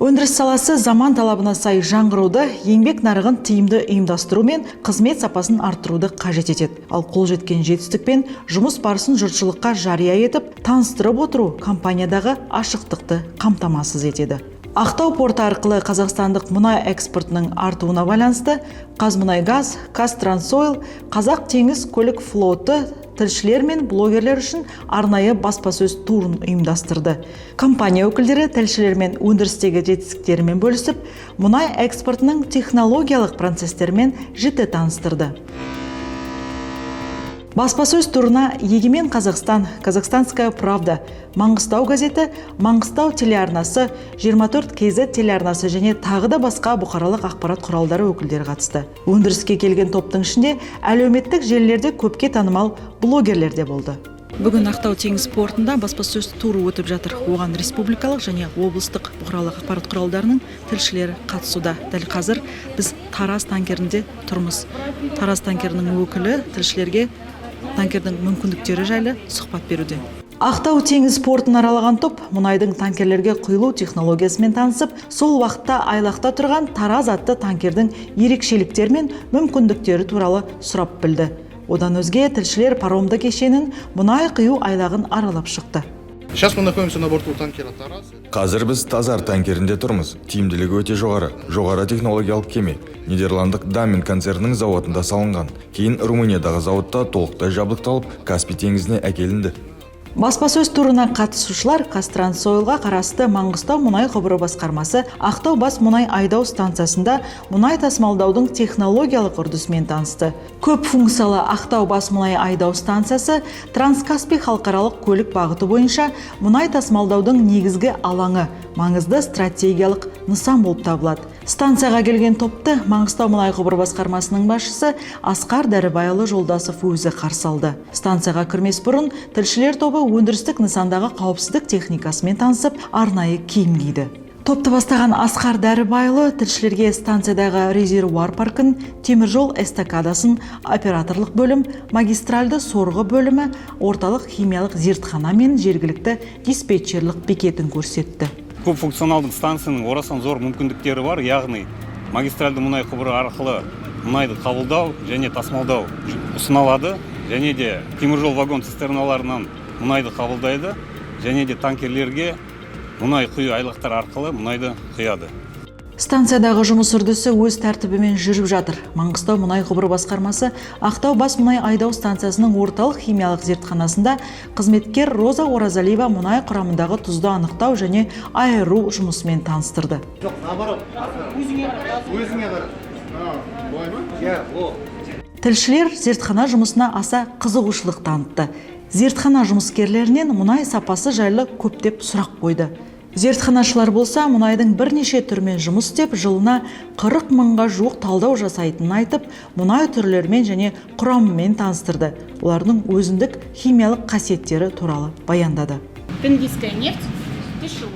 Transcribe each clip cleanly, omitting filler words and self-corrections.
Өндіріс саласы заман талабына сай жаңғыруды, еңбек нарығын тиімді ұйымдастыру мен қызмет сапасын арттыруды қажет етеді. Ал қол жеткен жетістікпен жұмыс барысын жұртшылыққа жария етіп, таныстырып отыру компаниядағы ашықтықты қамтамасыз етеді. Ақтау порты арқылы қазақстандық мұнай экспортының артуына байланысты Қазмұнайгаз, Қазтрансойл, Қазақ теңіз көлік флоты тілшілер мен блогерлер үшін арнайы баспасөз турын ұйымдастырды. Компания өкілдері тілшілер мен өндірістегі жетістіктерімен бөлісіп, мұнай экспортының технологиялық процестерімен жіті таныстырды. Баспасөз турына Егемен Қазақстан, Казахстанская правда, Маңғыстау газеті, Маңғыстау телеарнасы, 24 KZ телеарнасы және тағы да басқа бұқаралық ақпарат құралдары өкілдері қатысты. Өндіріске келген топтың ішінде әлеуметтік желілерде көпке танымал блогерлер де болды. Бүгін Ақтау теңіз портында баспасөз туры өтіп жатыр. Оған республикалық және облыстық бұқаралық ақпарат құралдарының тілшілері қатысуда. Дәл қазір біз Тараз танкерінде тұрмыз. Тараз танкерінің өкілі тілшілерге танкердің мүмкіндіктері жайлы сұхбат беруде. Ақтау теңіз портын аралаған топ мұнайдың танкерлерге құйылу технологиясымен танысып, сол уақытта айлақта тұрған Тараз атты танкердің ерекшеліктері мен мүмкіндіктері туралы сұрап білді. Одан өзге тілшілер паромды кешенін мұнай құю айлағын аралап шықты. Сейчас мы находимся на борту танкера Тараз. Қазір біз Тазар танкерінде тұрмыз. Тиімділігі өте жоғары технологиялық кеме. Нидерландық Дамин концернінің зауытында салынған. Кейін Румыниядағы зауытта толықтай жабдықталып, Каспий теңізіне әкелінді. Баспасөз турына қатысушылар Қазтрансойлға қарасты Маңғыстау мұнай құбыры басқармасы Ақтау бас мұнай айдау станциясында мұнай тасымалдаудың технологиялық үрдісімен танысты. Көп функциялы Ақтау бас мұнай айдау станциясы Транскаспий халықаралық көлік бағыты бойынша мұнай тасымалдаудың негізгі алаңы, маңызды стратегиялық нысан болып табылады. Станцияға келген топты Маңғыстау мұнай құбыры басқармасының басшысы Асқар Дәрібайұлы Жолдасов өзі қарсы алды. Станцияға кірмес бұрын тілшілер тобы өндірістік нысандағы қауіпсіздік техникасымен танысып, арнайы киім киді. Топты бастаған Асқар Дәрібайұлы тілшілерге станциядағы резервуар паркін, теміржол эстакадасын, операторлық бөлім, магистральды сорғы бөлімі, орталық химиялық зертхана мен жергілікті диспетчерлік бекетін көрсетті. Көп функционалдық станцияның орасан зор мүмкіндіктері бар, яғни магистральды мұнай құбыры арқылы мұнайды қабылдау және тасымалдау ұсынылады, және де теміржол вагон цистерналарынан мұнайды қабылдайды, және де танкерлерге мұнай құю айлақтар арқылы мұнайды құяды. Станциядағы жұмыс үрдісі өз тәртібімен жүріп жатыр. Маңғыстау мұнай құбыры басқармасы Ақтау бас мұнай айдау станциясының орталық химиялық зертханасында қызметкер Роза Оразалиева мұнай құрамындағы тұзды анықтау және айыру жұмысымен таныстырды. Тілшілер зертхана жұмысына аса қызығушылық танытты. Зертхана жұмыскерлерінен мұнай сапасы жайлы көптеп сұрақ қойды. Зертханашылар болса, мұнайдың бірнеше түрмен жұмыс істеп, жылына 40 мыңға жуық талдау жасайтынын айтып, мұнай түрлерімен және құрамымен таныстырды. Олардың өзіндік химиялық қасиеттері туралы баяндады. Тенгизская нефть, дешево.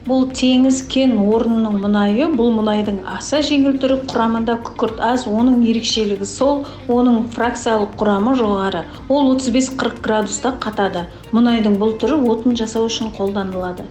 Бұл теңіз кен орнының мұнайы, бұл мұнайдың аса жеңіл түрі, құрамында күкірт аз, оның ерекшелігі сол, оның фракциялық құрамы жоғары. Ол 35-40 градуста қатады. Мұнайдың бұл түрі отын жасау үшін қолданылады.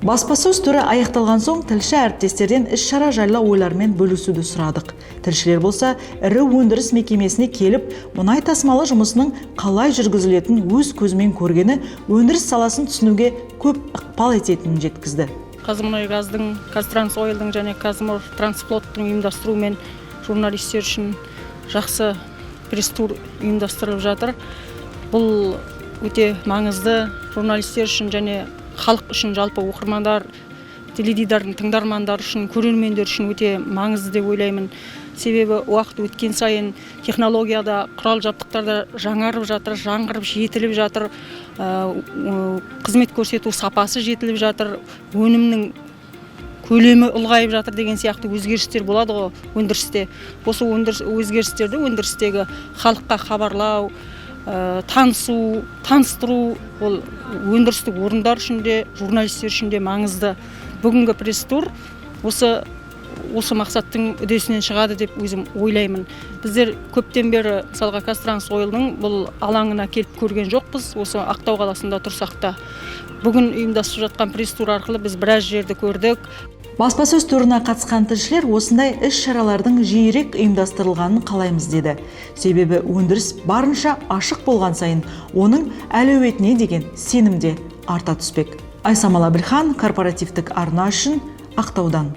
Баспасөз түрі аяқталған соң тілші әріптестерден іс-шара жайлы ойлармен бөлісуді сұрадық. Тілшілер болса, ірі өндіріс мекемесіне келіп, мұнай тасымалы жұмысының қалай жүргізілетін өз көзімен көргені өндіріс саласын түсінуге көп ықпал ететінін жеткізді. Қазмұнайгаздың, Қазтрансойлдың және Қазтрансфлоттың ұйымдастыруымен журналистер үшін жақсы пресс-тур ұйымдастырылып жатыр. Бұл өте маңызды журналистер үшін және халық үшін, жалпы оқырмандар, теледидардың тыңдармандар үшін, көрермендер үшін өте маңызды деп ойлаймын. Себебі уақыт өткен сайын технологияда, құрал жабдықтарда жаңарып жатыр, жаңғырып жетіліп жатыр, қызмет көрсету сапасы жетіліп жатыр, өнімнің көлемі ұлғайып жатыр деген сияқты өзгерістер болады ғой өндірісте. Осы өзгерістерді өндірістегі халыққа хабарлау, таныстыру, ол өндірістік орындар үшін де, журналистер үшін де маңызды. Бүгінгі пресс-тур осы мақсаттың үдесінен шығады деп өзім ойлаймын. Біздер көптен бері мысалға Қазтрансойлдың бұл алаңына келіп көрген жоқпыз. Осы Ақтау қаласында тұрсақ та. Бүгін ұйымдастырып жатқан пресс-тур арқылы біз біраз жерді көрдік. Баспасөз турына қатысқан тілшілер осындай іс-шаралардың жиірек ұйымдастырылғанын қалаймыз деді. Себебі өндіріс барынша ашық болған сайын оның әлеуетіне деген сенімде арта түспек. Айсамал Абілхан, корпоративтік арна үшін Ақтаудан.